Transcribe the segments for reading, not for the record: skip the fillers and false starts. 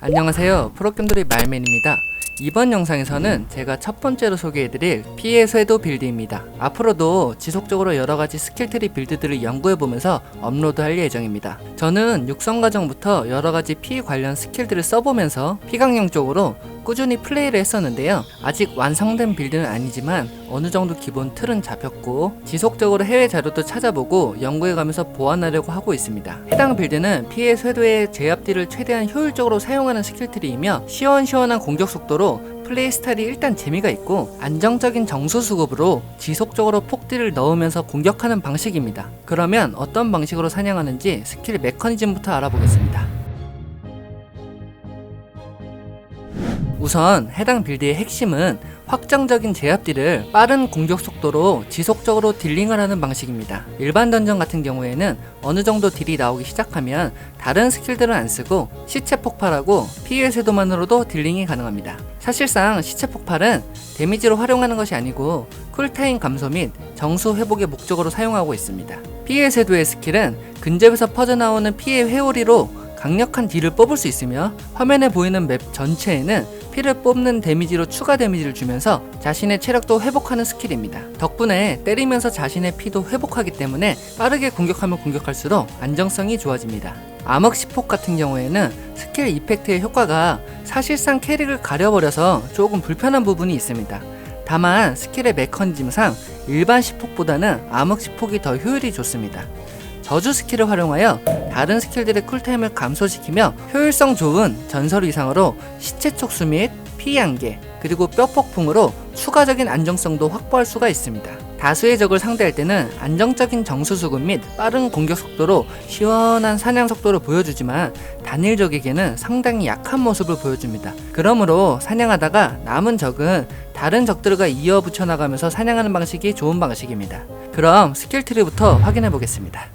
안녕하세요, 프로게임돌이 말맨입니다. 이번 영상에서는 제가 첫 번째로 소개해드릴 피해 쇄도 빌드입니다. 앞으로도 지속적으로 여러가지 스킬트리 빌드들을 연구해보면서 업로드할 예정입니다. 저는 육성 과정부터 여러가지 피 관련 스킬들을 써보면서 피강령 쪽으로 꾸준히 플레이를 했었는데요. 아직 완성된 빌드는 아니지만 어느정도 기본 틀은 잡혔고 지속적으로 해외 자료도 찾아보고 연구해가면서 보완하려고 하고 있습니다. 해당 빌드는 피해 쇄도의 제압딜을 최대한 효율적으로 사용하는 스킬트리이며 시원시원한 공격 속도로 플레이 스타일이 일단 재미가 있고 안정적인 정수 수급으로 지속적으로 폭딜을 넣으면서 공격하는 방식입니다. 그러면 어떤 방식으로 사냥하는지 스킬 메커니즘부터 알아보겠습니다. 우선 해당 빌드의 핵심은 확정적인 제압딜을 빠른 공격 속도로 지속적으로 딜링을 하는 방식입니다. 일반 던전 같은 경우에는 어느정도 딜이 나오기 시작하면 다른 스킬들은 안쓰고 시체 폭발하고 피해 쇄도만으로도 딜링이 가능합니다. 사실상 시체 폭발은 데미지로 활용하는 것이 아니고 쿨타임 감소 및 정수 회복의 목적으로 사용하고 있습니다. 피해 쇄도의 스킬은 근접에서 퍼져나오는 피해 회오리로 강력한 딜을 뽑을 수 있으며 화면에 보이는 맵 전체에는 피를 뽑는 데미지로 추가 데미지를 주면서 자신의 체력도 회복하는 스킬입니다. 덕분에 때리면서 자신의 피도 회복하기 때문에 빠르게 공격하면 공격할수록 안정성이 좋아집니다. 암흑 시폭 같은 경우에는 스킬 이펙트의 효과가 사실상 캐릭을 가려버려서 조금 불편한 부분이 있습니다. 다만 스킬의 메커니즘상 일반 시폭보다는 암흑 시폭이 더 효율이 좋습니다. 저주 스킬을 활용하여 다른 스킬들의 쿨타임을 감소시키며 효율성 좋은 전설 이상으로 시체 촉수 및 피 양계 그리고 뼈 폭풍으로 추가적인 안정성도 확보할 수가 있습니다. 다수의 적을 상대할 때는 안정적인 정수 수급 및 빠른 공격 속도로 시원한 사냥 속도를 보여주지만 단일 적에게는 상당히 약한 모습을 보여줍니다. 그러므로 사냥하다가 남은 적은 다른 적들과 이어 붙여 나가면서 사냥하는 방식이 좋은 방식입니다. 그럼 스킬 트리부터 확인해 보겠습니다.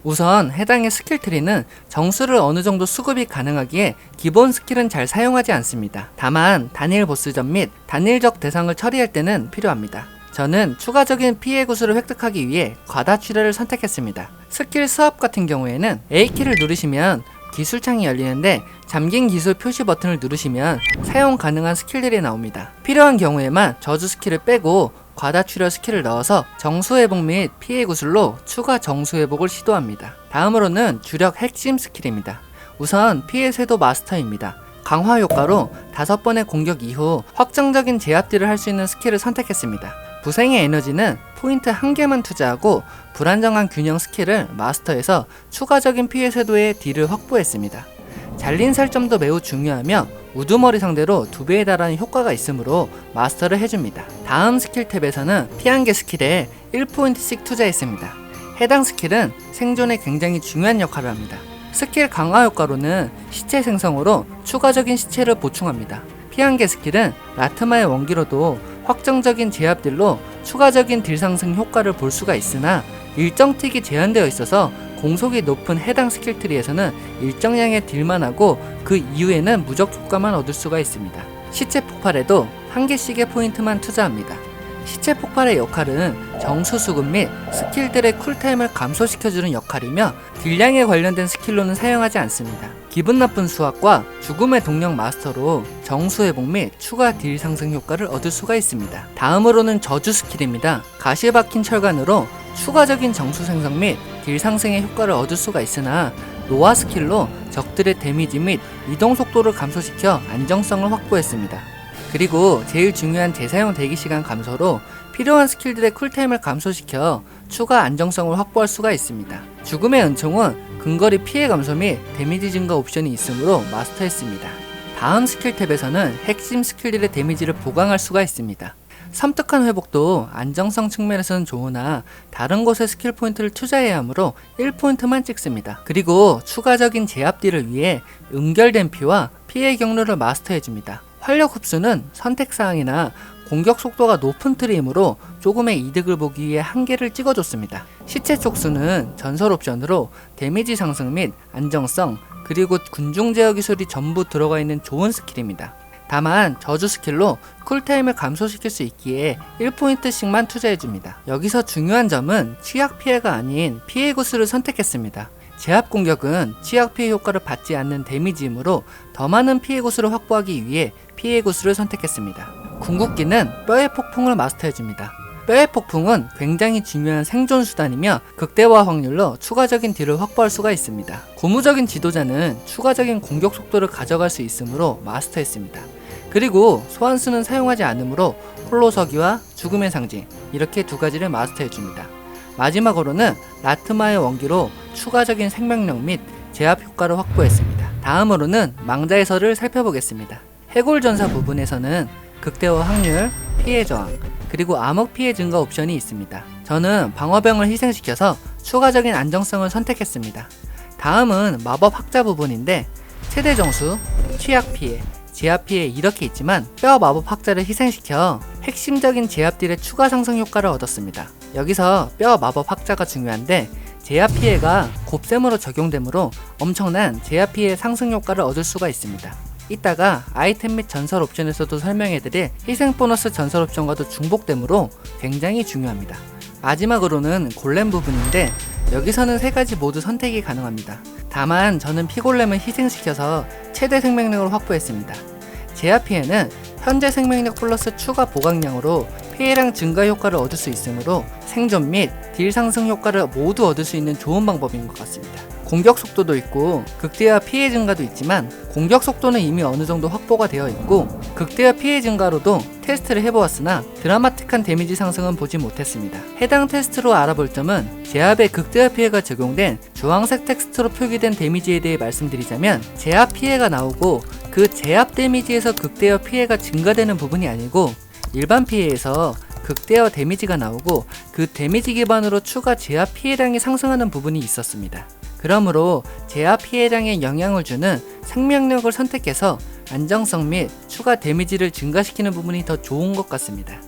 우선 해당의 스킬 트리는 정수를 어느정도 수급이 가능하기에 기본 스킬은 잘 사용하지 않습니다. 다만 단일 보스전 및 단일적 대상을 처리할 때는 필요합니다. 저는 추가적인 피해 구슬을 획득하기 위해 과다출혈을 선택했습니다. 스킬 스왑 같은 경우에는 A키를 누르시면 기술창이 열리는데 잠긴 기술 표시 버튼을 누르시면 사용 가능한 스킬들이 나옵니다. 필요한 경우에만 저주 스킬을 빼고 과다출혈 스킬을 넣어서 정수회복 및 피해 구슬로 추가 정수회복을 시도합니다. 다음으로는 주력 핵심 스킬입니다. 우선 피해 쇄도 마스터입니다. 강화 효과로 5번의 공격 이후 확정적인 제압딜을 할 수 있는 스킬을 선택했습니다. 부생의 에너지는 포인트 1개만 투자하고 불안정한 균형 스킬을 마스터해서 추가적인 피해 쇄도의 딜을 확보했습니다. 잘린 살점도 매우 중요하며 우두머리 상대로 2배에 달하는 효과가 있으므로 마스터를 해줍니다. 다음 스킬 탭에서는 피한개 스킬에 1포인트씩 투자했습니다. 해당 스킬은 생존에 굉장히 중요한 역할을 합니다. 스킬 강화 효과로는 시체 생성으로 추가적인 시체를 보충합니다. 피한개 스킬은 라트마의 원기로도 확정적인 제압딜로 추가적인 딜 상승 효과를 볼 수가 있으나 일정 틱이 제한되어 있어서 공속이 높은 해당 스킬 트리에서는 일정량의 딜만 하고 그 이후에는 무적 효과만 얻을 수가 있습니다. 시체 폭발에도 1개씩의 포인트만 투자합니다. 시체 폭발의 역할은 정수 수급 및 스킬들의 쿨타임을 감소시켜주는 역할이며 딜량에 관련된 스킬로는 사용하지 않습니다. 기분 나쁜 수학과 죽음의 동력 마스터로 정수 회복 및 추가 딜 상승 효과를 얻을 수가 있습니다. 다음으로는 저주 스킬입니다. 가시에 박힌 철관으로 추가적인 정수 생성 및 딜 상승의 효과를 얻을 수가 있으나 노화 스킬로 적들의 데미지 및 이동 속도를 감소시켜 안정성을 확보했습니다. 그리고 제일 중요한 재사용 대기시간 감소로 필요한 스킬들의 쿨타임을 감소시켜 추가 안정성을 확보할 수가 있습니다. 죽음의 은총은 근거리 피해 감소 및 데미지 증가 옵션이 있으므로 마스터했습니다. 다음 스킬 탭에서는 핵심 스킬들의 데미지를 보강할 수가 있습니다. 섬뜩한 회복도 안정성 측면에서는 좋으나 다른 곳에 스킬 포인트를 투자해야 하므로 1포인트만 찍습니다. 그리고 추가적인 제압딜을 위해 응결된 피와 피해 경로를 마스터해줍니다. 활력 흡수는 선택사항이나 공격 속도가 높은 트리이므로 조금의 이득을 보기 위해 1개를 찍어줬습니다. 시체 촉수는 전설 옵션으로 데미지 상승 및 안정성 그리고 군중 제어 기술이 전부 들어가 있는 좋은 스킬입니다. 다만 저주 스킬로 쿨타임을 감소시킬 수 있기에 1포인트씩만 투자해줍니다. 여기서 중요한 점은 취약 피해가 아닌 피해 구슬을 선택했습니다. 제압 공격은 취약 피해 효과를 받지 않는 데미지이므로 더 많은 피해 구슬을 확보하기 위해 피해 구슬을 선택했습니다. 궁극기는 뼈의 폭풍을 마스터해줍니다. 뼈의 폭풍은 굉장히 중요한 생존 수단이며 극대화 확률로 추가적인 딜을 확보할 수가 있습니다. 고무적인 지도자는 추가적인 공격 속도를 가져갈 수 있으므로 마스터했습니다. 그리고 소환수는 사용하지 않으므로 홀로서기와 죽음의 상징, 이렇게 두 가지를 마스터해줍니다. 마지막으로는 라트마의 원기로 추가적인 생명력 및 제압 효과를 확보했습니다. 다음으로는 망자의 설을 살펴보겠습니다. 해골전사 부분에서는 극대화 확률, 피해 저항, 그리고 암흑 피해 증가 옵션이 있습니다. 저는 방어병을 희생시켜서 추가적인 안정성을 선택했습니다. 다음은 마법 학자 부분인데 최대 정수, 취약 피해, 제압 피해 이렇게 있지만 뼈 마법 학자를 희생시켜 핵심적인 제압 딜의 추가 상승 효과를 얻었습니다. 여기서 뼈 마법 학자가 중요한데 제압 피해가 곱셈으로 적용되므로 엄청난 제압 피해 상승 효과를 얻을 수가 있습니다. 이따가 아이템 및 전설 옵션에서도 설명해드릴 희생 보너스 전설 옵션과도 중복되므로 굉장히 중요합니다. 마지막으로는 골렘 부분인데 여기서는 세 가지 모두 선택이 가능합니다. 다만 저는 피골렘을 희생시켜서 최대 생명력을 확보했습니다. 제압 피해는 현재 생명력 플러스 추가 보강량으로 피해량 증가 효과를 얻을 수 있으므로 생존 및 딜 상승 효과를 모두 얻을 수 있는 좋은 방법인 것 같습니다. 공격 속도도 있고 극대화 피해 증가도 있지만 공격 속도는 이미 어느 정도 확보가 되어 있고 극대화 피해 증가로도 테스트를 해보았으나 드라마틱한 데미지 상승은 보지 못했습니다. 해당 테스트로 알아볼 점은 제압에 극대화 피해가 적용된 주황색 텍스트로 표기된 데미지에 대해 말씀드리자면 제압 피해가 나오고 그 제압 데미지에서 극대화 피해가 증가되는 부분이 아니고 일반 피해에서 극대화 데미지가 나오고 그 데미지 기반으로 추가 제압 피해량이 상승하는 부분이 있었습니다. 그러므로 제압 피해량에 영향을 주는 생명력을 선택해서 안정성 및 추가 데미지를 증가시키는 부분이 더 좋은 것 같습니다.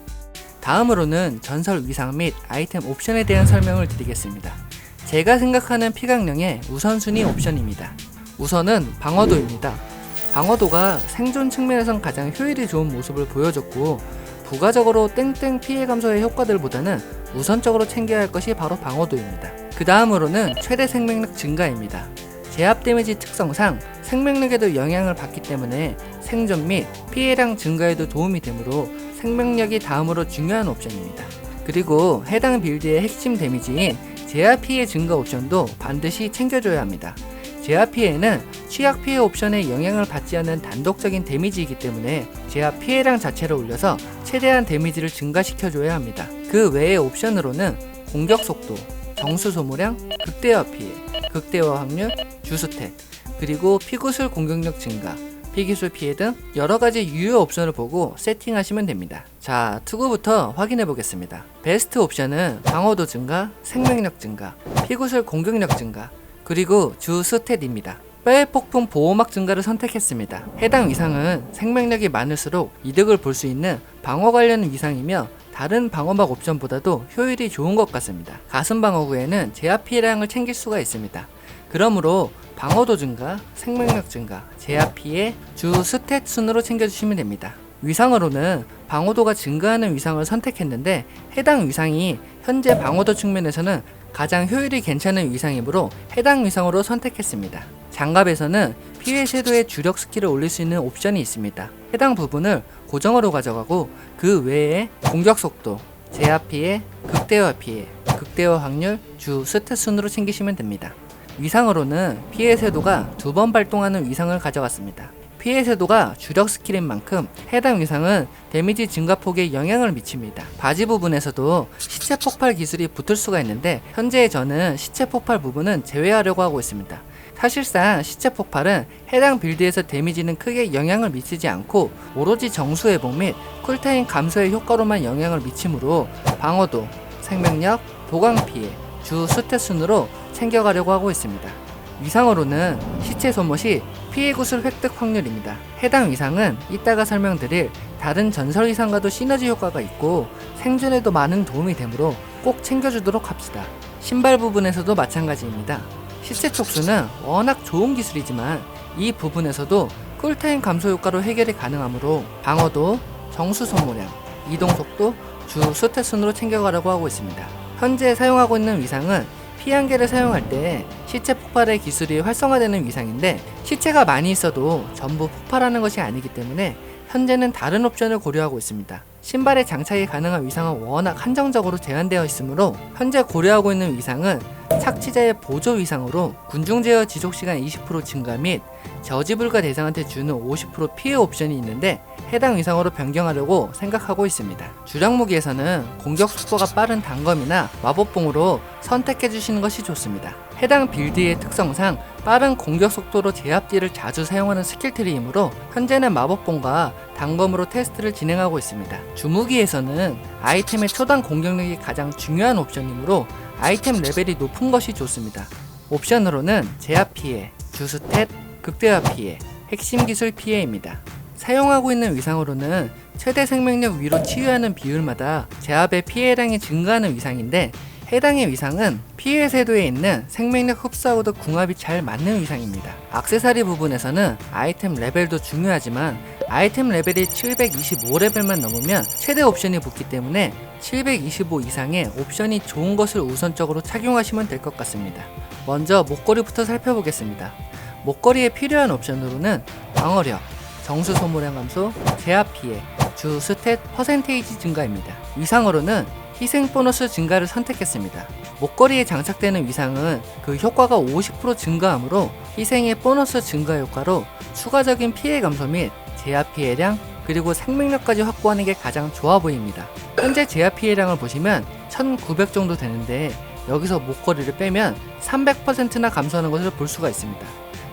다음으로는 전설 위상 및 아이템 옵션에 대한 설명을 드리겠습니다. 제가 생각하는 피강령의 우선순위 옵션입니다. 우선은 방어도입니다. 방어도가 생존 측면에선 가장 효율이 좋은 모습을 보여줬고 부가적으로 땡땡 피해 감소의 효과들보다는 우선적으로 챙겨야 할 것이 바로 방어도입니다. 그 다음으로는 최대 생명력 증가입니다. 제압 데미지 특성상 생명력에도 영향을 받기 때문에 생존 및 피해량 증가에도 도움이 되므로 생명력이 다음으로 중요한 옵션입니다. 그리고 해당 빌드의 핵심 데미지인 제압 피해 증가 옵션도 반드시 챙겨줘야 합니다. 제압 피해는 취약 피해 옵션에 영향을 받지 않는 단독적인 데미지이기 때문에 제압 피해량 자체를 올려서 최대한 데미지를 증가시켜줘야 합니다. 그 외의 옵션으로는 공격 속도, 정수 소모량, 극대화 피해, 극대화 확률, 주스탯, 그리고 피구술 공격력 증가, 피기술 피해 등 여러가지 유효 옵션을 보고 세팅하시면 됩니다. 자, 투구부터 확인해 보겠습니다. 베스트 옵션은 방어도 증가, 생명력 증가, 피구술 공격력 증가, 그리고 주 스탯입니다. 뼈의 폭풍 보호막 증가를 선택했습니다. 해당 위상은 생명력이 많을수록 이득을 볼 수 있는 방어 관련 위상이며 다른 방어막 옵션보다도 효율이 좋은 것 같습니다. 가슴 방어 후에는 제압 피해량을 챙길 수가 있습니다. 그러므로 방어도 증가, 생명력 증가, 제압 피해, 주 스탯 순으로 챙겨주시면 됩니다. 위상으로는 방어도가 증가하는 위상을 선택했는데 해당 위상이 현재 방어도 측면에서는 가장 효율이 괜찮은 위상이므로 해당 위상으로 선택했습니다. 장갑에서는 피해 섀도의 주력 스킬을 올릴 수 있는 옵션이 있습니다. 해당 부분을 고정으로 가져가고 그 외에 공격 속도, 제압 피해, 극대화 피해, 극대화 확률, 주 스탯 순으로 챙기시면 됩니다. 위상으로는 피해 섀도가 2번 발동하는 위상을 가져갔습니다. 피해 섀도가 주력 스킬인 만큼 해당 위상은 데미지 증가폭에 영향을 미칩니다. 바지 부분에서도 시체 폭발 기술이 붙을 수가 있는데 현재 저는 시체 폭발 부분은 제외하려고 하고 있습니다. 사실상 시체 폭발은 해당 빌드에서 데미지는 크게 영향을 미치지 않고 오로지 정수 회복 및 쿨타임 감소의 효과로만 영향을 미치므로 방어도, 생명력, 보강 피해, 주 스탯 순으로 챙겨가려고 하고 있습니다. 위상으로는 시체 소모 시 피해 구슬 획득 확률입니다. 해당 위상은 이따가 설명드릴 다른 전설 위상과도 시너지 효과가 있고 생존에도 많은 도움이 되므로 꼭 챙겨주도록 합시다. 신발 부분에서도 마찬가지입니다. 시체 촉수는 워낙 좋은 기술이지만 이 부분에서도 쿨타임 감소 효과로 해결이 가능하므로 방어도, 정수 소모량, 이동속도, 주 스탯 순으로 챙겨가려고 하고 있습니다. 현재 사용하고 있는 위상은 피한계를 사용할 때 시체 폭발의 기술이 활성화되는 위상인데, 시체가 많이 있어도 전부 폭발하는 것이 아니기 때문에 현재는 다른 옵션을 고려하고 있습니다. 신발에 장착이 가능한 위상은 워낙 한정적으로 제한되어 있으므로 현재 고려하고 있는 위상은 착취자의 보조 위상으로 군중 제어 지속시간 20% 증가 및 저지불가 대상한테 주는 50% 피해 옵션이 있는데, 해당 위상으로 변경하려고 생각하고 있습니다. 주력 무기에서는 공격 속도가 빠른 단검이나 마법봉으로 선택해 주시는 것이 좋습니다. 해당 빌드의 특성상 빠른 공격 속도로 제압딜을 자주 사용하는 스킬트리이므로 현재는 마법봉과 단검으로 테스트를 진행하고 있습니다. 주무기에서는 아이템의 초당 공격력이 가장 중요한 옵션이므로 아이템 레벨이 높은 것이 좋습니다. 옵션으로는 제압 피해, 주스탯, 극대화 피해, 핵심 기술 피해입니다. 사용하고 있는 위상으로는 최대 생명력 위로 치유하는 비율마다 제압의 피해량이 증가하는 위상인데, 해당의 위상은 피해 세도에 있는 생명력 흡수하고도 궁합이 잘 맞는 위상입니다. 액세서리 부분에서는 아이템 레벨도 중요하지만 아이템 레벨이 725레벨만 넘으면 최대 옵션이 붙기 때문에 725 이상의 옵션이 좋은 것을 우선적으로 착용하시면 될 것 같습니다. 먼저 목걸이부터 살펴보겠습니다. 목걸이에 필요한 옵션으로는 방어력, 정수 소모량 감소, 제압 피해, 주 스탯 퍼센테이지 증가입니다. 위상으로는 희생 보너스 증가를 선택했습니다. 목걸이에 장착되는 위상은 그 효과가 50% 증가하므로 희생의 보너스 증가 효과로 추가적인 피해 감소 및 제압 피해량, 그리고 생명력까지 확보하는 게 가장 좋아 보입니다. 현재 제압 피해량을 보시면 1900 정도 되는데, 여기서 목걸이를 빼면 300%나 감소하는 것을 볼 수가 있습니다.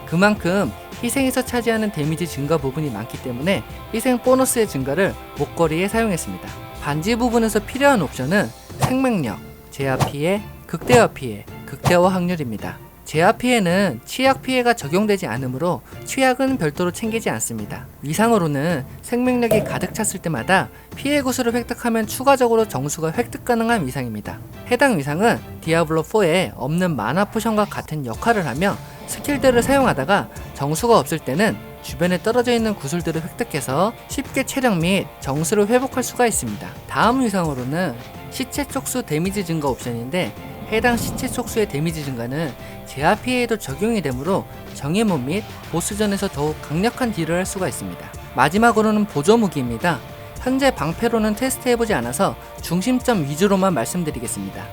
그만큼 희생에서 차지하는 데미지 증가 부분이 많기 때문에 희생 보너스의 증가를 목걸이에 사용했습니다. 반지 부분에서 필요한 옵션은 생명력, 제압 피해, 극대화 피해, 극대화 확률입니다. 제압 피해는 치약 피해가 적용되지 않으므로 치약은 별도로 챙기지 않습니다. 위상으로는 생명력이 가득 찼을 때마다 피해 구슬을 획득하면 추가적으로 정수가 획득 가능한 위상입니다. 해당 위상은 디아블로4에 없는 마나 포션과 같은 역할을 하며, 스킬들을 사용하다가 정수가 없을 때는 주변에 떨어져 있는 구슬들을 획득해서 쉽게 체력 및 정수를 회복할 수가 있습니다. 다음 위상으로는 시체 촉수 데미지 증가 옵션인데, 해당 시체 촉수의 데미지 증가는 제압 피해에도 적용이 되므로 정예몬 및 보스전에서 더욱 강력한 딜을 할 수가 있습니다. 마지막으로는 보조 무기입니다. 현재 방패로는 테스트해보지 않아서 중심점 위주로만 말씀드리겠습니다.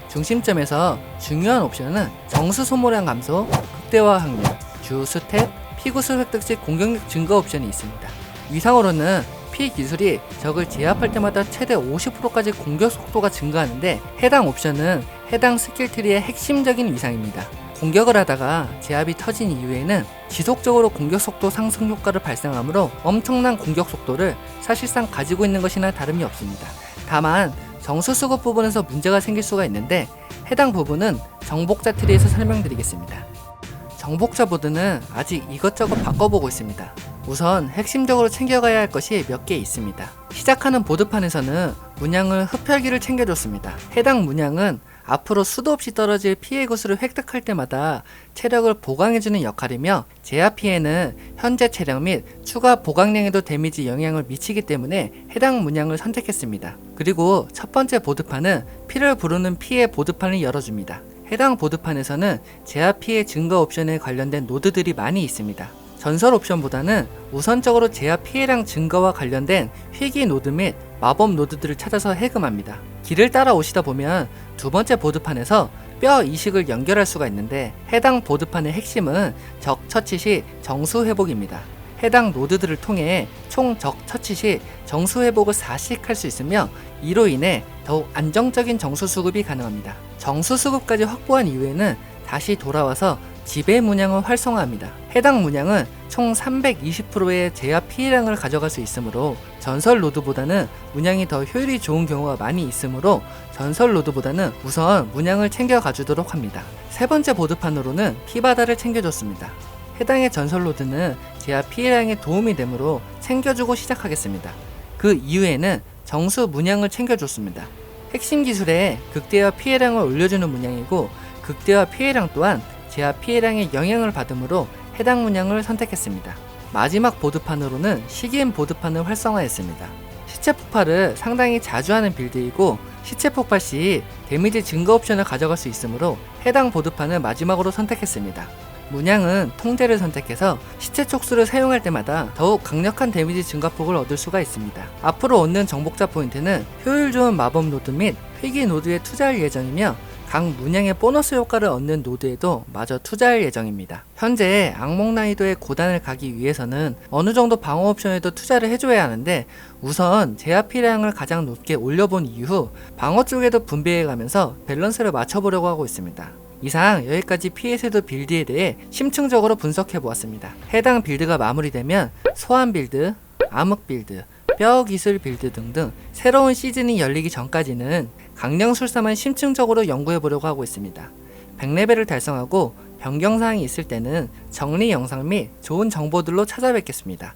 중심점에서 중요한 옵션은 정수 소모량 감소, 극대화 확률, 주 스탯, 피구슬 획득 시 공격력 증가 옵션이 있습니다. 위상으로는 피 기술이 적을 제압할 때마다 최대 50%까지 공격 속도가 증가하는데, 해당 옵션은 해당 스킬트리의 핵심적인 위상입니다. 공격을 하다가 제압이 터진 이후에는 지속적으로 공격 속도 상승 효과를 발생하므로 엄청난 공격 속도를 사실상 가지고 있는 것이나 다름이 없습니다. 다만 정수 수급 부분에서 문제가 생길 수가 있는데, 해당 부분은 정복자 트리에서 설명드리겠습니다. 정복자 보드는 아직 이것저것 바꿔보고 있습니다. 우선 핵심적으로 챙겨가야 할 것이 몇 개 있습니다. 시작하는 보드판에서는 문양을 흡혈기를 챙겨줬습니다. 해당 문양은 앞으로 수도 없이 떨어질 피해 구슬을 획득할 때마다 체력을 보강해주는 역할이며, 제압 피해는 현재 체력 및 추가 보강량에도 데미지 영향을 미치기 때문에 해당 문양을 선택했습니다. 그리고 첫 번째 보드판은 피를 부르는 피해 보드판을 열어줍니다. 해당 보드판에서는 제압 피해 증가 옵션에 관련된 노드들이 많이 있습니다. 전설 옵션보다는 우선적으로 제압 피해량 증가와 관련된 회귀 노드 및 마법 노드들을 찾아서 해금합니다. 길을 따라 오시다 보면 두 번째 보드판에서 뼈 이식을 연결할 수가 있는데, 해당 보드판의 핵심은 적 처치 시 정수 회복입니다. 해당 노드들을 통해 총 적 처치 시 정수 회복을 4씩 할 수 있으며, 이로 인해 더욱 안정적인 정수 수급이 가능합니다. 정수 수급까지 확보한 이후에는 다시 돌아와서 지배 문양을 활성화합니다. 해당 문양은 총 320%의 제압 피해량을 가져갈 수 있으므로 전설 로드보다는 문양이 더 효율이 좋은 경우가 많이 있으므로 전설 로드보다는 우선 문양을 챙겨 가주도록 합니다. 세 번째 보드판으로는 피바다를 챙겨줬습니다. 해당의 전설 로드는 제압 피해량에 도움이 되므로 챙겨주고 시작하겠습니다. 그 이후에는 정수 문양을 챙겨줬습니다. 핵심 기술에 극대화 피해량을 올려주는 문양이고, 극대화 피해량 또한 제압 피해량의 영향을 받으므로 해당 문양을 선택했습니다. 마지막 보드판으로는 시기엔 보드판을 활성화했습니다. 시체 폭발을 상당히 자주 하는 빌드이고 시체 폭발 시 데미지 증가 옵션을 가져갈 수 있으므로 해당 보드판을 마지막으로 선택했습니다. 문양은 통제를 선택해서 시체 촉수를 사용할 때마다 더욱 강력한 데미지 증가폭을 얻을 수가 있습니다. 앞으로 얻는 정복자 포인트는 효율 좋은 마법 노드 및 회귀 노드에 투자할 예정이며 각 문양의 보너스 효과를 얻는 노드에도 마저 투자할 예정입니다. 현재 악몽 난이도의 고단을 가기 위해서는 어느 정도 방어 옵션에도 투자를 해줘야 하는데 우선 제압 피량을 가장 높게 올려본 이후 방어 쪽에도 분배해가면서 밸런스를 맞춰보려고 하고 있습니다. 이상 여기까지 PS도 빌드에 대해 심층적으로 분석해보았습니다. 해당 빌드가 마무리되면 소환 빌드, 암흑 빌드, 뼈 기술 빌드 등등 새로운 시즌이 열리기 전까지는 강령술사만 심층적으로 연구해보려고 하고 있습니다. 100레벨을 달성하고 변경사항이 있을 때는 정리 영상 및 좋은 정보들로 찾아뵙겠습니다.